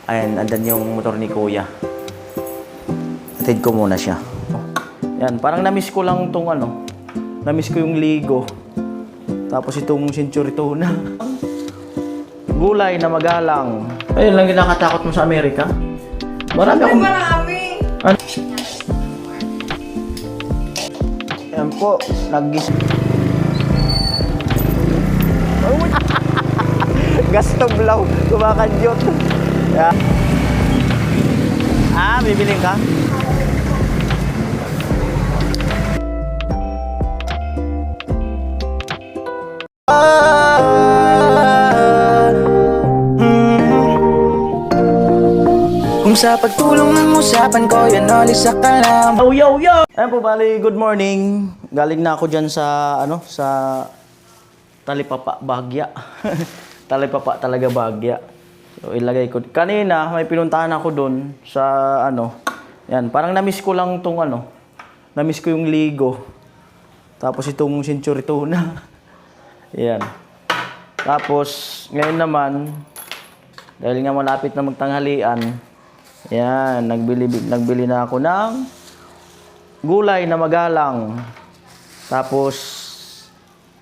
Ayan, andan yung motor ni Kuya. Atid ko muna siya. Yan, parang na-miss ko lang itong ano. Na-miss ko yung ligo. Tapos itong century tuna. Gulay na magalang. Ayun lang yung nakatakot mo sa Amerika. Marami akong... Marami! Ano? Yan po, nag-gis... Gastoblaw, kumakadyot. Yeah. Ah, bibiling ka? Kung sa pagtulong ng usapan ko, yan alis sa kalam. Oh, yo, yo! Ayan po, bali, good morning. Galing na ako dyan sa, ano, sa Talipapa, Bagya. Talipapa talaga, Bagya. So, ilagay ko. Kanina, may pinuntahan ako dun sa, ano, yan, parang na-miss ko lang tong, ano, na-miss ko yung ligo. Tapos itong century tuna. Yan. Tapos, ngayon naman, dahil nga malapit na magtanghalian, yan, nagbili na ako ng gulay na magalang. Tapos,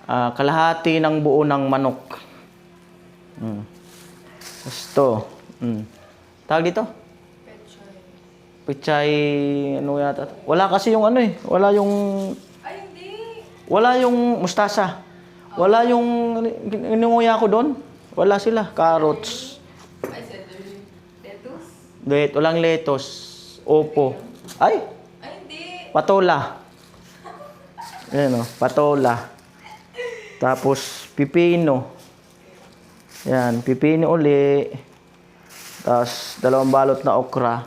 kalahati ng buo ng manok. Gusto. Tawag dito? Pechay. Pechay, ano yata? Wala kasi yung ano eh. Wala yung... Ay, hindi! Wala yung mustasa. Wala yung... Inunguya ko doon. Wala sila. Carrots. Ay, lettuce? Walang lettuce. Opo. Ay! Ay, hindi! Patola. Ayan o, patola. Tapos, pipino. Yan, pipino uli. Tapos, 2 balot na okra.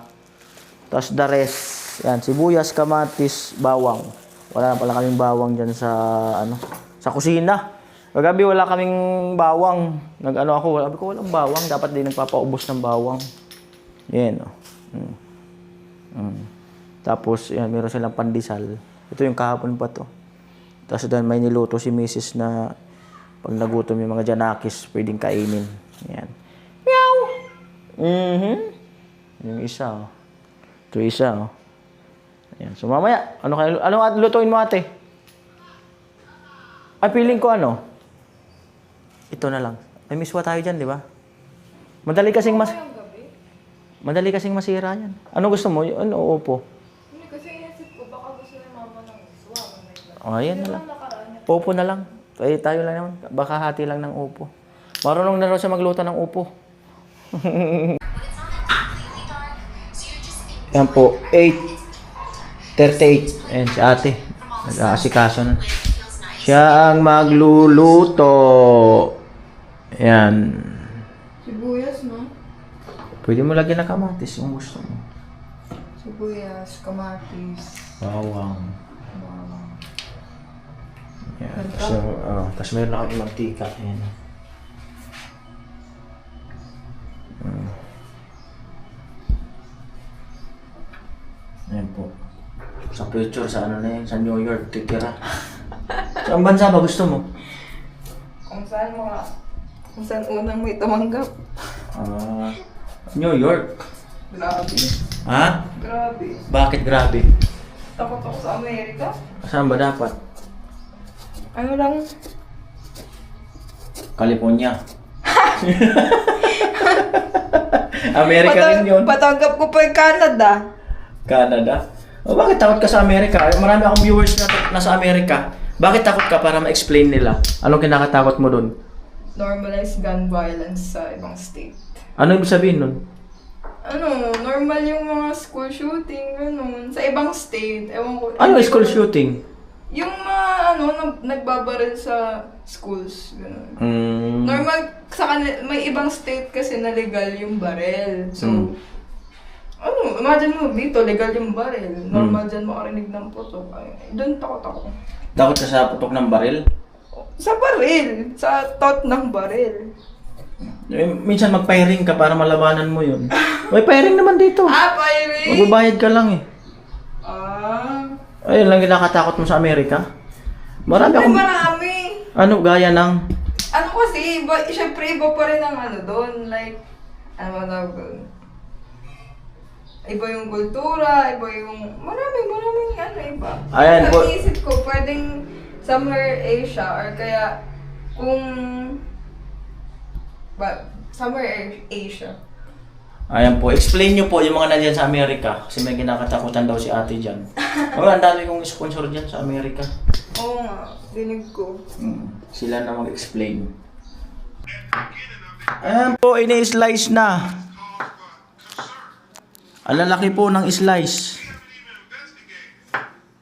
Tapos, the rest. Yan, sibuyas, kamatis, bawang. Wala na pala kaming bawang dyan sa, ano, sa kusina. Kagabi, wala kaming bawang. Nag-ano ako, sabi ko, walang bawang. Dapat din nagpapaubos ng bawang. Yan o. Tapos, yan, meron silang pandesal. Ito yung kahapon pa to. Tapos doon may niluto si Mrs. na pag nagutom yung mga janakis, pwedeng kainin. Yan. Meow! Yung isa, oh. Ito isa, oh. Ayan. So mamaya, anong lutuin mo ate? Ay, feeling ko ano? Ito na lang. May miswa tayo dyan, di ba? Madali kasing masira yan. Ano gusto mo? Ano, upo? Hindi, kasi inisip ko, baka gusto ni mama ng iswa. Oh, ayan na lang. Upo na lang. Eh, tayo lang naman. Baka hati lang ng upo. Marunong na raw siya magluto ng upo. Yan po, 8:38. Ayan si ate. Nag-aasikaso na. Siya ang magluluto. Yan. Sibuyas, no? Pwede mo lagyan ng kamatis kung gusto mo. Sibuyas, kamatis. Bawang. Yan. So, tapos meron na akong mantika. Ayan. Ayan po. Sa picture, sa ano na yun, sa New York, titira. Saan bansa ba gusto mo? Kung saan unang may tumanggap. New York. Grabe. Ha? Grabe. Bakit grabe? Takot ako sa Amerika. Saan ba dapat? Ano lang? California. Amerika rin yun. Patanggap ko pa yung Canada. Canada? O bakit takot ka sa Amerika? Marami akong viewers na nasa Amerika. Bakit takot ka para ma-explain nila? Anong kinakatakot mo dun? Normalize gun violence sa ibang state. Ano ibig sabihin nun? Ano, normal yung mga school shooting, ganun. Sa ibang state, ewan ko. Ano school shooting? Yung mga, nagbabaril sa schools, ganun. Normal, may ibang state kasi na legal yung baril. So, imagine mo, dito, legal yung baril. Normal dyan makarinig ng putok. Ay, doon takot ako. Takot ka sa putok ng baril? Sa baril! Sa thought ng baril. Minsan mag-firing ka para malabanan mo yun. May firing naman dito. Firing! Magbabayad ka lang eh. Ayun lang yung nakatakot mo sa Amerika. Marami! Ano, gaya ng... Ano kasi, syempre iba pa rin ang doon. Like, ano ba tawag doon? iba yung kultura, iba yung maraming ano iba. Ayan po. Naisip ko, pwedeng somewhere Asia or kaya kung somewhere Asia. Ayan po, explain nyo po yung mga nandyan sa Amerika. Kasi may kinakatakutan daw si ate dyan. Oh, ang dami kong sponsor dyan sa Amerika. Oo nga, dinig ko. Sila na mag-explain. Ayan po, ini-slice na. Ang lalaki po ng slice.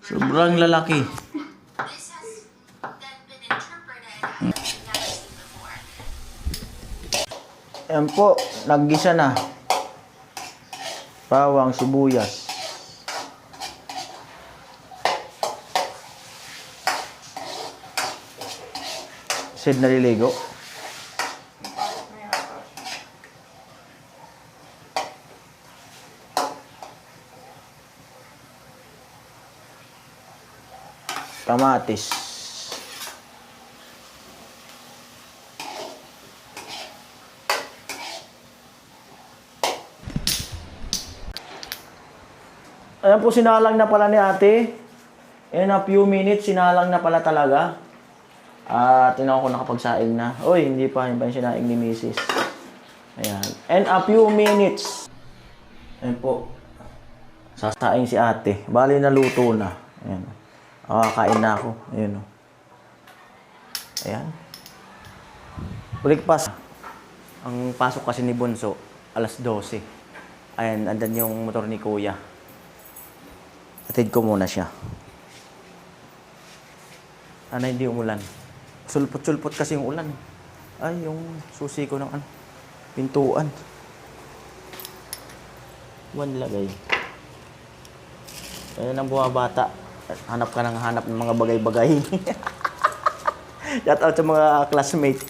Sobrang lalaki. This has then been interpreted as never seen before. Ayan po, naggisa na. Bawang, sibuyas. Sid naliligo. Kamatis. Ayan po, sinalang na pala ni ate. In a few minutes, sinalang na pala talaga. At tinawag ko nakapagsaing na. Uy, hindi pa yung sinaing ni Mrs. Ayan. In a few minutes. Ayan po. Sasaing si ate. Bali na luto na. Ayan. Kain na ako. Ayan o. Ayan. Balik pas. Ang pasok kasi ni Bunso, alas 12. Ayan, andan yung motor ni Kuya. Atid ko muna siya. Sana hindi umulan. Sulpot-sulpot kasi yung ulan. Ay, yung susi ko ng pintuan. Buwan lagay. Ayan ang buwabata. Hanap ka ng hanap ng mga bagay-bagay. Shout out sa mga classmate.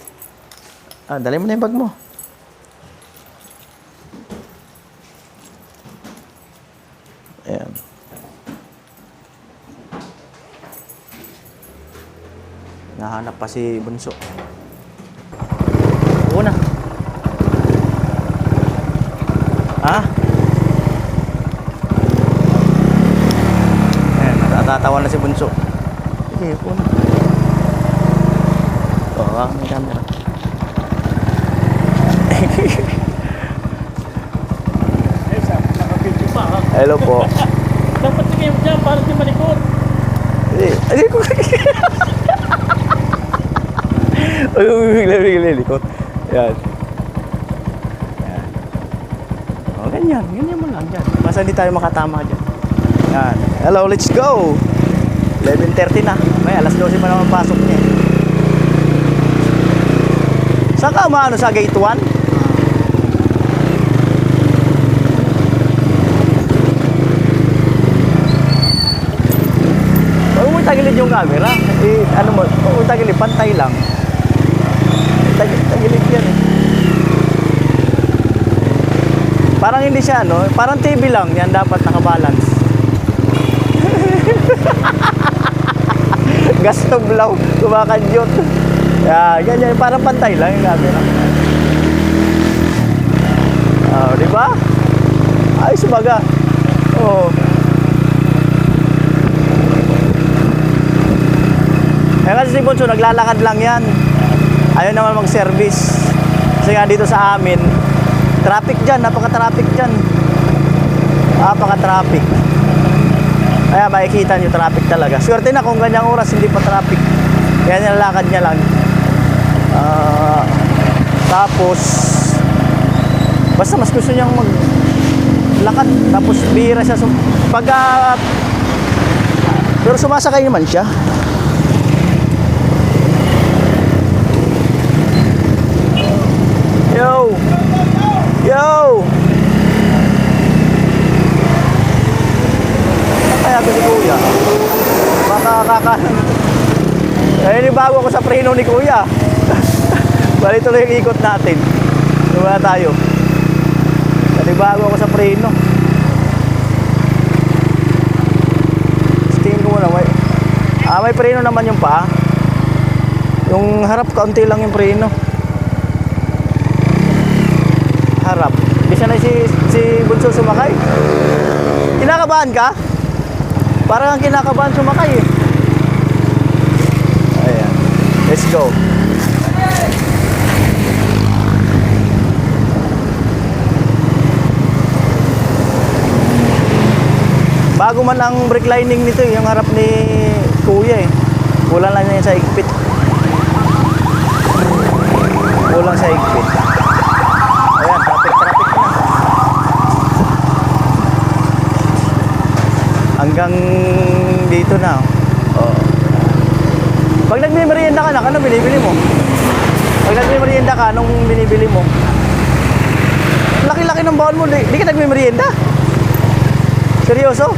Dali mo na yung bag mo. Ayan. Nahanap pa si Bunso. Una. Ha? Ayan, natatawa na si Bunso. Sige, una. May camera. Hello po. Dapat tingin mo dyan para di malikot. Hindi ko. Bigla likot. Yan. Yan. O, ganyan. Ganyan mo lang dyan. Basta hindi tayo makatama dyan. Yan. Hello, let's go! 11:30 na. May alas 12 pa naman pasok niya. Saan ka maano sa gate 1? Huwag mo tagilid yung camera. Ano mo, huwag mo tagilid, pantay lang. Tagilid yan eh. Parang hindi siya parang TV lang, yan dapat nakabalance. Gas to blow, kumakadyot. Ganyan, parang pantay lang yung camera. Di ba? Ayos baga. Oo. Kasi si Bunso, naglalakad lang yan. Ayaw naman mag-service. Kasi nga dito sa amin, traffic dyan, napaka-traffic dyan. Napaka-traffic. Kaya makikita nyo, traffic talaga. Swerte na kung ganyang oras, hindi pa traffic. Kaya nilalakad niya lang. Tapos, basta mas gusto niyang maglakad. Tapos, bihira siya. Pero sumasakay naman siya. Yo! Yo! Kaya ito si Kuya. Baka bago ako sa preno ni Kuya. Bali tuloy yung ikot natin. Diba tayo? Bago ako sa preno. Tingin ko muna. May preno naman yung paa. Yung harap, kaunti lang yung preno. Harap. Di siya na si Bunso sumakay. Kinakabahan ka? Parang ang kinakabahan sumakay eh. Ayan. Let's go. Bago man ang brake lining nito, yung harap ni Kuya eh. Kulang lang yan sa higpit. Kulang sa higpit. Ayan, traffic na. Hanggang dito na. Oh. Pag nagmimerienda ka na, ano binibili mo? Pag nagmimerienda ka, anong binibili mo? Laki-laki ng baon mo, di ka nagmimerienda? Seryoso?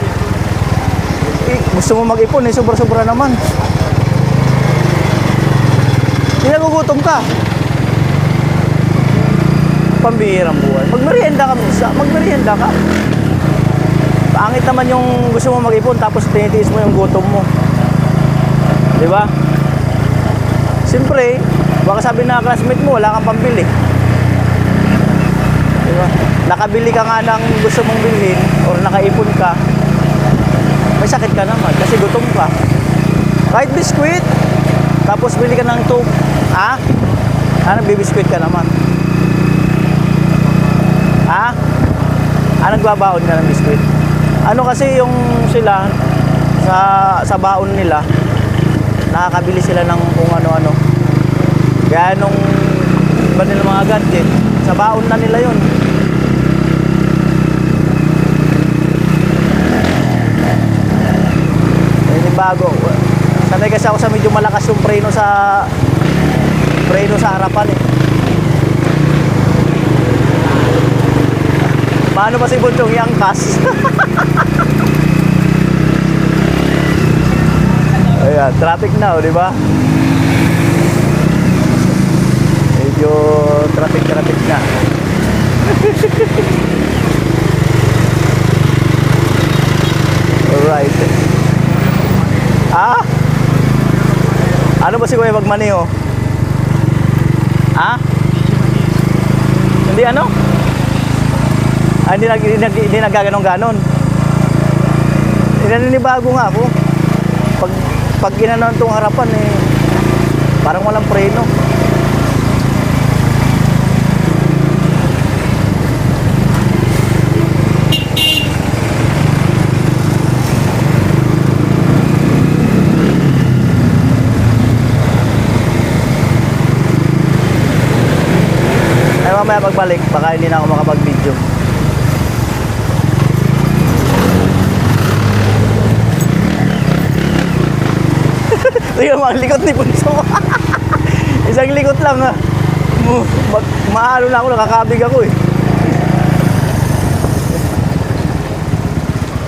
Gusto mo mag-ipon eh, sobra-sobra naman. Hindi nagugutom ka. Pambihirang buhay. Magmerienda ka. Pangit naman yung gusto mo mag-ipon tapos tinitiis mo yung gutom mo. Di ba? Siyempre, baka sabi na classmate mo, wala kang pambili. Di ba? Nakabili ka nga ng gusto mong bilhin or nakaipon ka, may sakit ka naman kasi gutom ka. Kahit biskwit, tapos bili ka ng nagbibiskwit ka naman. Nagbabaon ka ng biskwit. Ano kasi yung sila, sa baon nila, nakakabili sila ng kung ano-ano. Kaya nung iba nila mga gadget, sa baon na nila yun. Bago. Sanay kasi ako sa medyo malakas yung preno sa harapan eh. Paano ba si Bunchong iangkas? Ayan, traffic na, di ba? Medyo traffic na. Alright. Ano ba si Kuya Magmaniho? Hindi ano? Hindi naggaganong-ganon. Naninibago nga ako. Pag ginanon itong harapan eh, parang walang preno. Mamaya pagbalik, baka hindi na ako makapag-video. Tingnan mo ang likot ni Bunso. Isang likot lang ha. Maano na ako, nakakabig ako eh.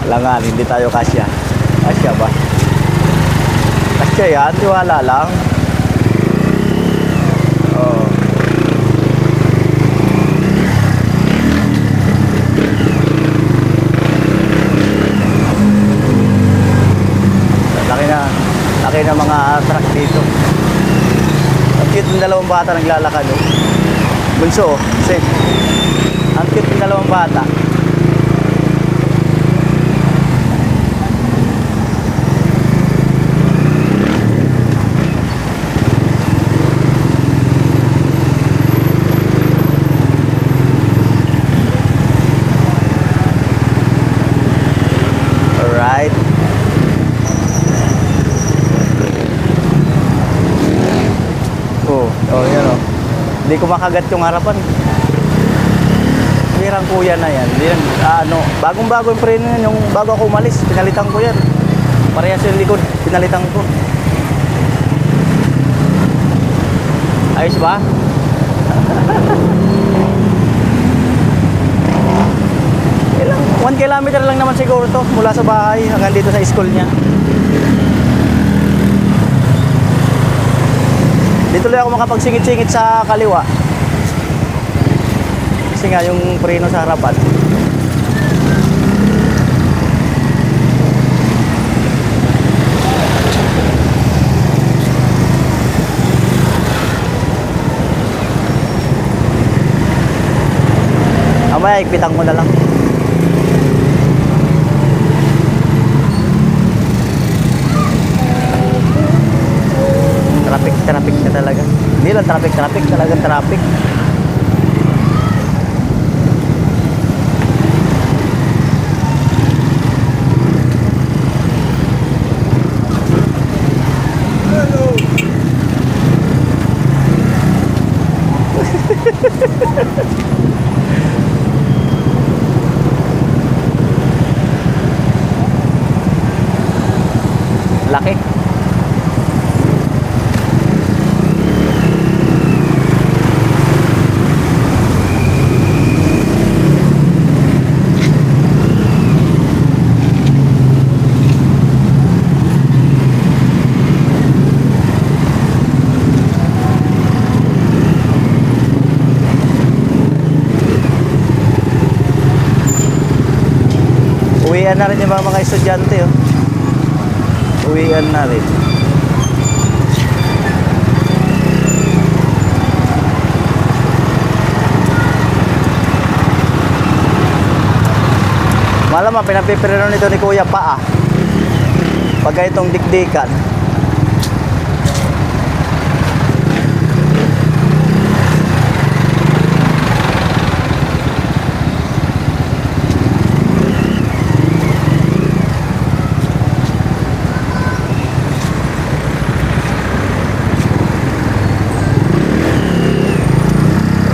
Langan, hindi tayo kasya. Kasya ba? Kasya yan, tiwala lang. Oo. Laki na mga truck dito. Ang cute ng dalawang bata naglalakad oh. Bunso, safe. Ang cute ng dalawang bata. Alright. Oh, yan oh. Hindi ko makagat yung harapan. Pirang kuya na yan. Bagong-bago yung preno yan. Yung bago ako umalis, pinalitan ko yan. Parehas yung likod, pinalitan ko. Ayos ba? Ilang 1 kilometer lang naman siguro to mula sa bahay hanggang dito sa school niya. Dito lang ako makapagsingit-singit sa kaliwa. Kasi nga yung preno sa harapan. Mamaya, ikpitan ko na lang. Ilan traffic, talagang traffic. Laki. Uwian na rin yung mga estudyante, oh. Uwian na rin. Malamang pinapipirino nito ni Kuya pa, ah. Pag itong dikdikan.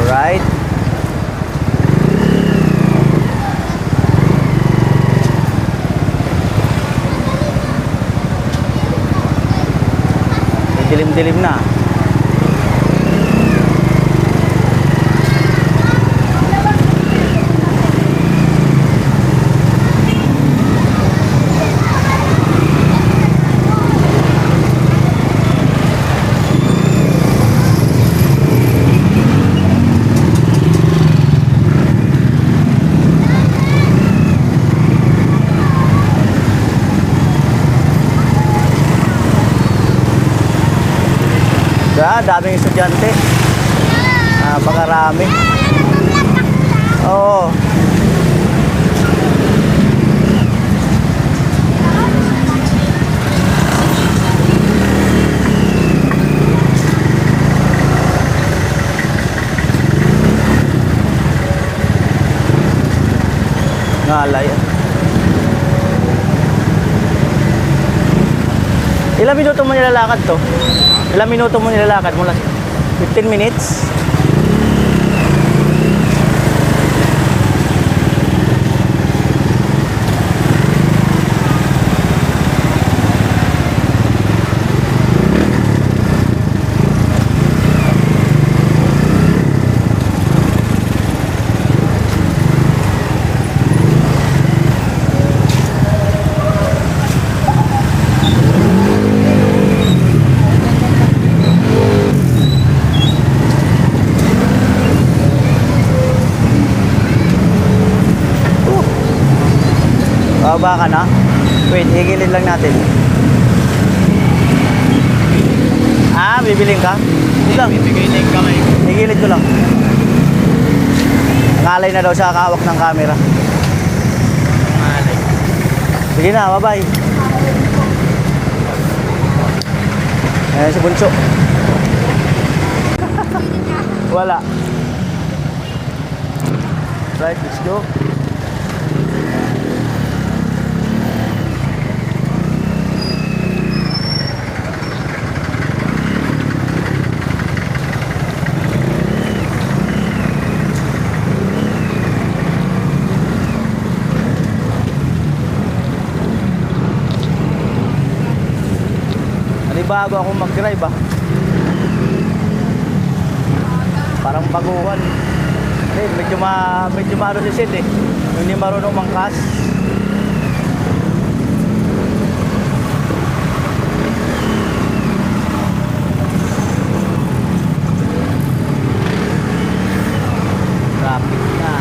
Right. Dilim-dilim na. Daming estudyante. Napakarami. Oo. Ngalay. Ilang minuto mo nilalakad to? Ilang minuto mo nilalakad mula? 15 minutes? Baba ka na? Wait, higilid lang natin. Bibiling ka? Hindi lang. Bibigay na yung kamay. Higilid ko lang. Ngalay na daw sa kahawak ng camera. Malay. Sige na, bye-bye. Ayan si Bunso. Wala. Right, let's go. Bago akong mag-drive, parang baguhan. Medyo maano si Sid, hindi marunong mangkas. Traffic na.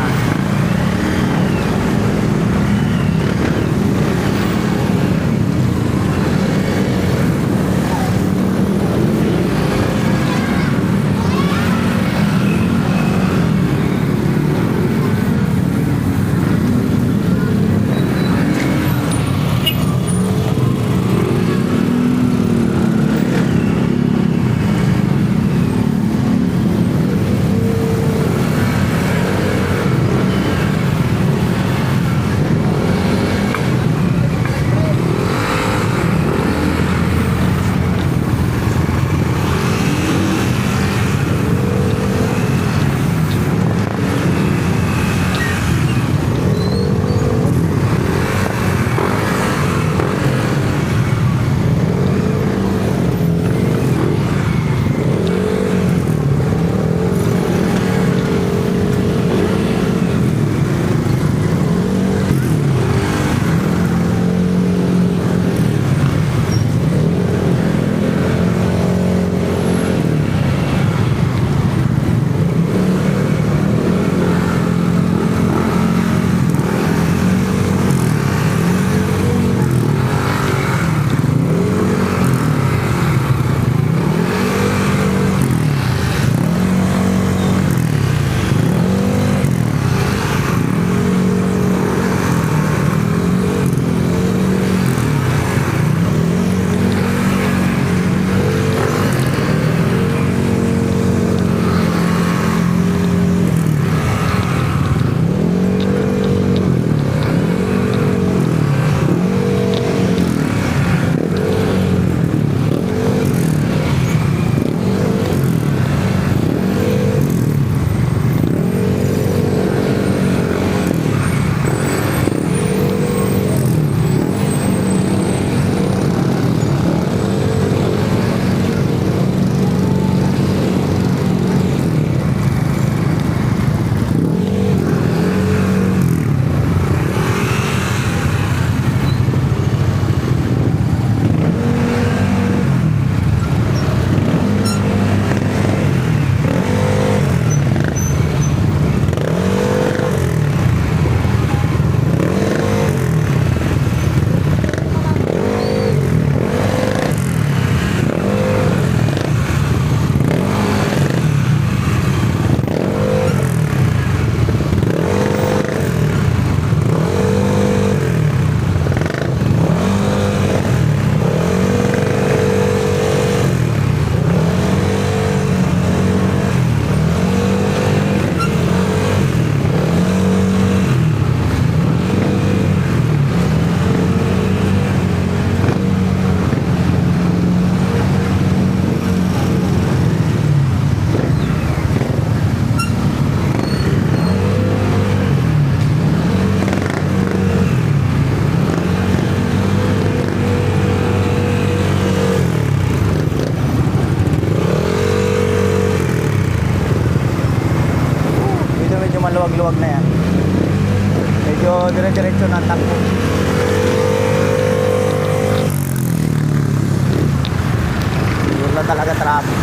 dire-diretso na takbo. Yun na talaga traffic.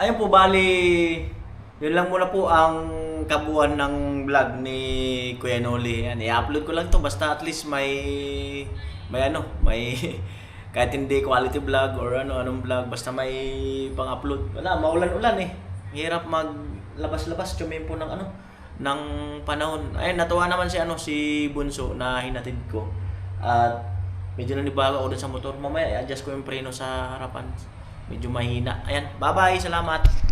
Ayun po, bali, yun lang muna po ang kabuuan ng vlog ni Kuya Noli. Yan, i-upload ko lang to basta at least may kahit hindi quality vlog or anong vlog, basta may pang-upload. Wala, maulan-ulan eh. Hirap maglabas-labas, tumimpo ng ng panahon. Ayun, natuwa naman si Bunso na hinatid ko. At medyo nanibago ako dun sa motor. Mamaya i-adjust ko yung preno sa harapan. Medyo mahina. Ayan, bye-bye, salamat.